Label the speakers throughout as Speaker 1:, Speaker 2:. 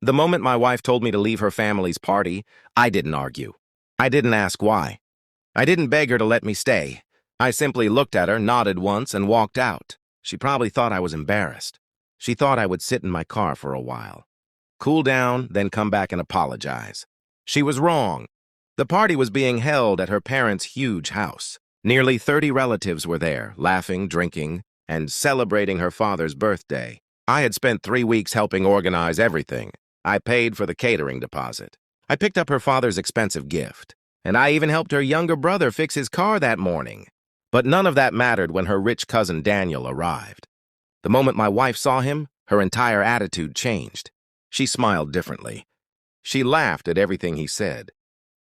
Speaker 1: The moment my wife told me to leave her family's party, I didn't argue. I didn't ask why. I didn't beg her to let me stay. I simply looked at her, nodded once, and walked out. She probably thought I was embarrassed. She thought I would sit in my car for a while, cool down, then come back and apologize. She was wrong. The party was being held at her parents' huge house. Nearly 30 relatives were there, laughing, drinking, and celebrating her father's birthday. I had spent 3 weeks helping organize everything. I paid for the catering deposit. I picked up her father's expensive gift, and I even helped her younger brother fix his car that morning. But none of that mattered when her rich cousin Daniel arrived. The moment my wife saw him, her entire attitude changed. She smiled differently. She laughed at everything he said.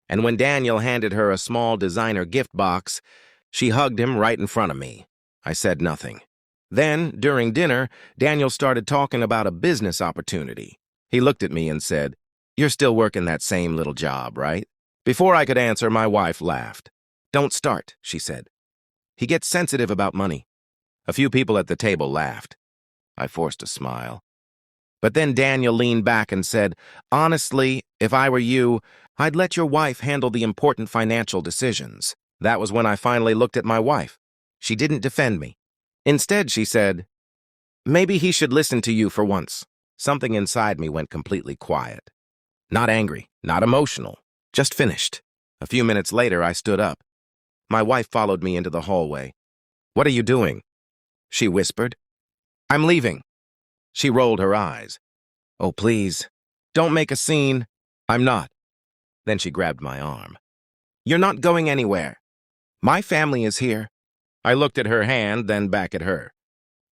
Speaker 1: And when Daniel handed her a small designer gift box, she hugged him right in front of me. I said nothing. Then, during dinner, Daniel started talking about a business opportunity. He looked at me and said, "You're still working that same little job, right?" Before I could answer, my wife laughed. "Don't start," she said. "He gets sensitive about money." A few people at the table laughed. I forced a smile. But then Daniel leaned back and said, "Honestly, if I were you, I'd let your wife handle the important financial decisions." That was when I finally looked at my wife. She didn't defend me. Instead, she said, "Maybe he should listen to you for once." Something inside me went completely quiet. Not angry, not emotional, just finished. A few minutes later, I stood up. My wife followed me into the hallway. "What are you doing?" she whispered. "I'm leaving." She rolled her eyes. "Oh, please, don't make a scene." "I'm not." Then she grabbed my arm. "You're not going anywhere. My family is here." I looked at her hand, then back at her.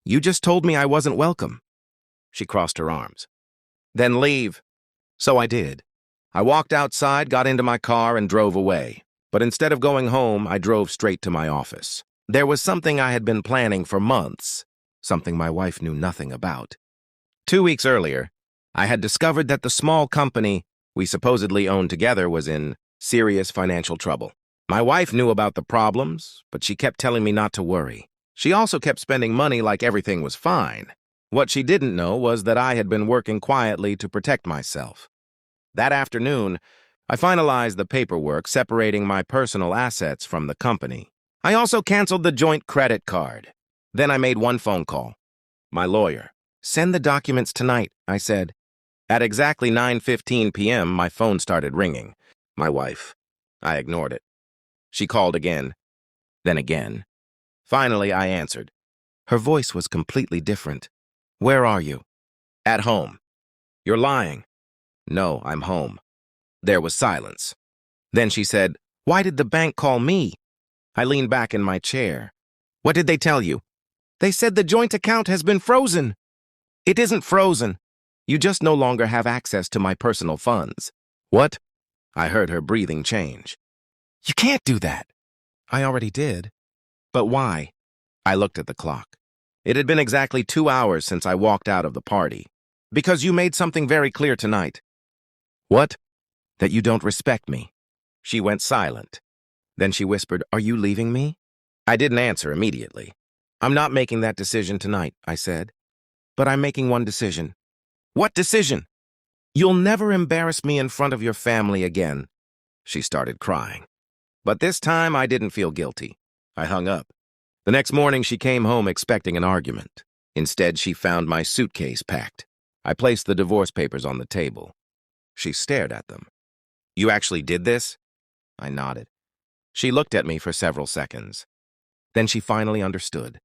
Speaker 1: "You just told me I wasn't welcome." She crossed her arms. "Then leave." So I did. I walked outside, got into my car, and drove away. But instead of going home, I drove straight to my office. There was something I had been planning for months, something my wife knew nothing about. 2 weeks earlier, I had discovered that the small company we supposedly owned together was in serious financial trouble. My wife knew about the problems, but she kept telling me not to worry. She also kept spending money like everything was fine. What she didn't know was that I had been working quietly to protect myself. That afternoon, I finalized the paperwork separating my personal assets from the company. I also canceled the joint credit card. Then I made one phone call. My lawyer. "Send the documents tonight," I said. At exactly 9:15 p.m., my phone started ringing. My wife. I ignored it. She called again, then again. Finally, I answered. Her voice was completely different. "Where are you?" "At home." "You're lying." "No, I'm home." There was silence. Then she said, "Why did the bank call me?" I leaned back in my chair. "What did they tell you?" "They said the joint account has been frozen." "It isn't frozen. You just no longer have access to my personal funds." "What?" I heard her breathing change. "You can't do that." "I already did." "But why?" I looked at the clock. It had been exactly 2 hours since I walked out of the party. "Because you made something very clear tonight." "What?" "That you don't respect me." She went silent. Then she whispered, "Are you leaving me?" I didn't answer immediately. "I'm not making that decision tonight," I said. "But I'm making one decision." "What decision?" "You'll never embarrass me in front of your family again." She started crying. But this time I didn't feel guilty. I hung up. The next morning she came home expecting an argument. Instead, she found my suitcase packed. I placed the divorce papers on the table. She stared at them. "You actually did this?" I nodded. She looked at me for several seconds. Then she finally understood.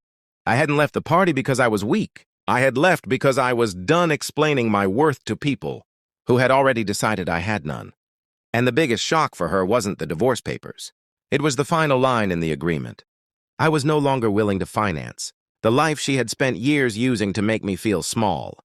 Speaker 1: I hadn't left the party because I was weak. I had left because I was done explaining my worth to people who had already decided I had none. And the biggest shock for her wasn't the divorce papers. It was the final line in the agreement. I was no longer willing to finance the life she had spent years using to make me feel small.